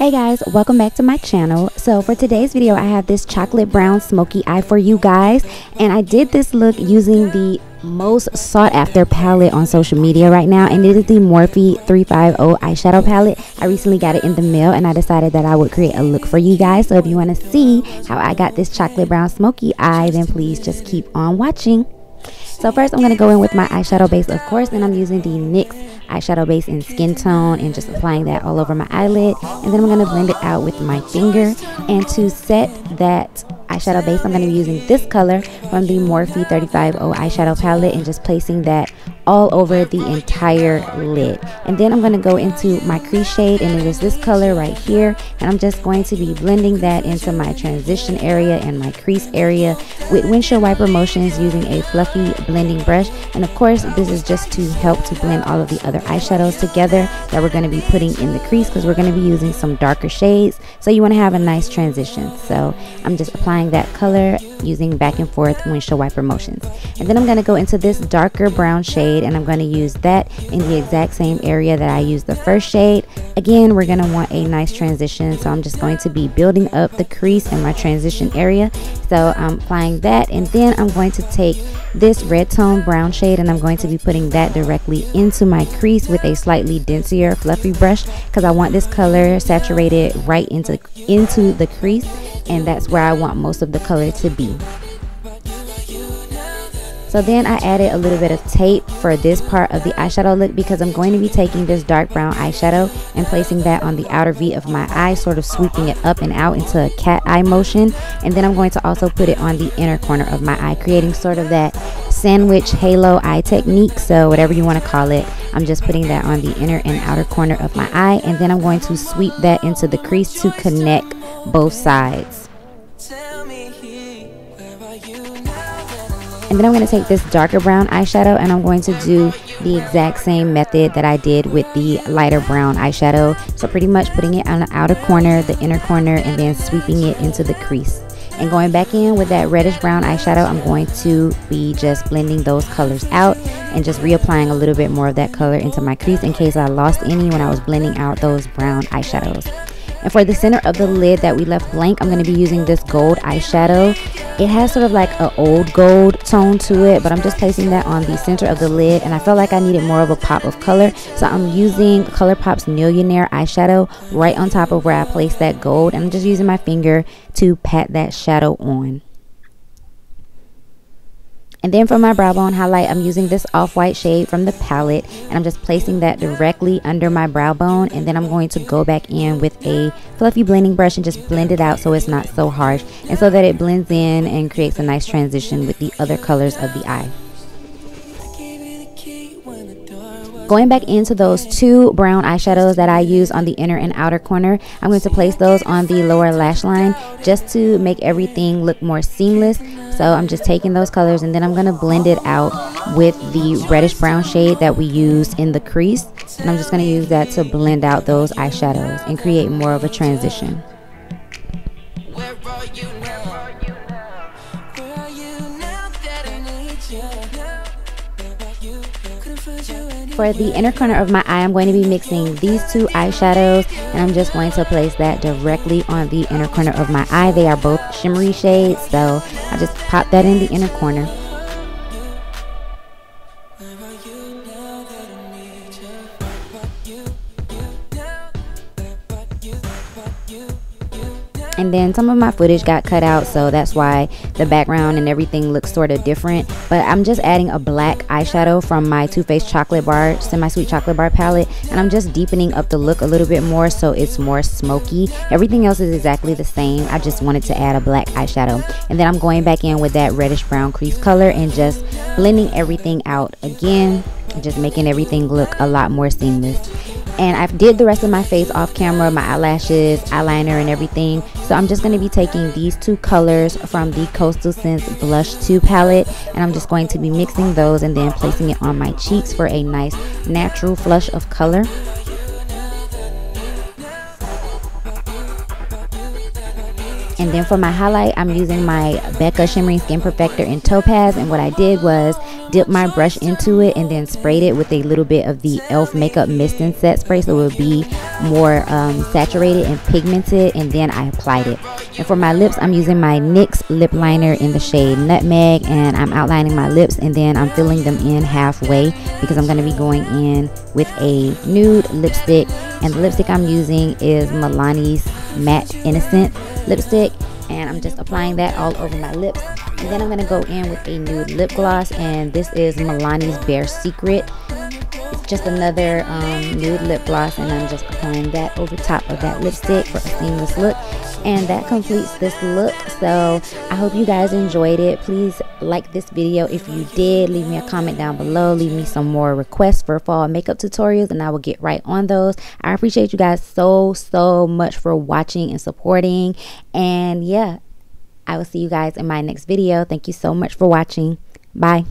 Hey guys, welcome back to my channel. So for today's video, I have this chocolate brown smoky eye for you guys, and I did this look using the most sought after palette on social media right now, and it is the Morphe 350 eyeshadow palette. I recently got it in the mail and I decided that I would create a look for you guys. So if you want to see how I got this chocolate brown smoky eye, then please just keep on watching. So first I'm going to go in with my eyeshadow base, of course, and I'm using the NYX eyeshadow base in Skin Tone and just applying that all over my eyelid. And then I'm going to blend it out with my finger. And to set that eyeshadow base, I'm going to be using this color from the Morphe 350 eyeshadow palette and just placing that all over the entire lid. And then I'm going to go into my crease shade, and it is this color right here, and I'm just going to be blending that into my transition area and my crease area with windshield wiper motions using a fluffy blending brush. And of course, this is just to help to blend all of the other eyeshadows together that we're going to be putting in the crease, because we're going to be using some darker shades, so you want to have a nice transition. So I'm just applying that color using back and forth windshield wiper motions. And then I'm going to go into this darker brown shade, and I'm going to use that in the exact same area that I used the first shade. Again, we're going to want a nice transition, so I'm just going to be building up the crease in my transition area. So I'm applying that, and then I'm going to take this red tone brown shade, and I'm going to be putting that directly into my crease with a slightly denser fluffy brush, because I want this color saturated right into the crease, and that's where I want most of the color to be. So then I added a little bit of tape for this part of the eyeshadow look, because I'm going to be taking this dark brown eyeshadow and placing that on the outer V of my eye, sort of sweeping it up and out into a cat eye motion. And then I'm going to also put it on the inner corner of my eye, creating sort of that sandwich halo eye technique. So whatever you want to call it, I'm just putting that on the inner and outer corner of my eye, and then I'm going to sweep that into the crease to connect both sides. And then I'm going to take this darker brown eyeshadow, and I'm going to do the exact same method that I did with the lighter brown eyeshadow. So pretty much putting it on the outer corner, the inner corner, and then sweeping it into the crease. And going back in with that reddish brown eyeshadow, I'm going to be just blending those colors out and just reapplying a little bit more of that color into my crease in case I lost any when I was blending out those brown eyeshadows. And for the center of the lid that we left blank, I'm going to be using this gold eyeshadow. It has sort of like an old gold tone to it, but I'm just placing that on the center of the lid, and I felt like I needed more of a pop of color, so I'm using ColourPop's Millionaire eyeshadow right on top of where I placed that gold, and I'm just using my finger to pat that shadow on. And then for my brow bone highlight, I'm using this off-white shade from the palette, and I'm just placing that directly under my brow bone. And then I'm going to go back in with a fluffy blending brush and just blend it out so it's not so harsh, and so that it blends in and creates a nice transition with the other colors of the eye. Going back into those two brown eyeshadows that I use on the inner and outer corner, I'm going to place those on the lower lash line just to make everything look more seamless. So I'm just taking those colors, and then I'm going to blend it out with the reddish brown shade that we used in the crease. And I'm just going to use that to blend out those eyeshadows and create more of a transition. For the inner corner of my eye, I'm going to be mixing these two eyeshadows, and I'm just going to place that directly on the inner corner of my eye. They are both shimmery shades, so I just pop that in the inner corner. And then some of my footage got cut out, so that's why the background and everything looks sort of different. But I'm just adding a black eyeshadow from my Too Faced Chocolate Bar, Semi-Sweet Chocolate Bar palette, and I'm just deepening up the look a little bit more so it's more smoky. Everything else is exactly the same. I just wanted to add a black eyeshadow. And then I'm going back in with that reddish brown crease color and just blending everything out again, just making everything look a lot more seamless. And I did the rest of my face off camera, my eyelashes, eyeliner, and everything. So I'm just going to be taking these two colors from the Coastal Scents Blush 2 palette, and I'm just going to be mixing those and then placing it on my cheeks for a nice natural flush of color. And then for my highlight, I'm using my Becca Shimmering Skin Perfector in Topaz. And what I did was dip my brush into it and then sprayed it with a little bit of the e.l.f. Makeup Mist and Set Spray, so it would be more saturated and pigmented, and then I applied it. And for my lips, I'm using my NYX lip liner in the shade Nutmeg, and I'm outlining my lips, and then I'm filling them in halfway because I'm going to be going in with a nude lipstick. And the lipstick I'm using is Milani's Matte Innocent lipstick, and I'm just applying that all over my lips. And then I'm going to go in with a nude lip gloss, and this is Milani's Bare Secret. It's just another nude lip gloss, and I'm just applying that over top of that lipstick for a seamless look. And that completes this look. So I hope you guys enjoyed it. Please like this video if you did. Leave me a comment down below. Leave me some more requests for fall makeup tutorials, and I will get right on those. I appreciate you guys so much for watching and supporting. And yeah, I will see you guys in my next video. Thank you so much for watching. Bye.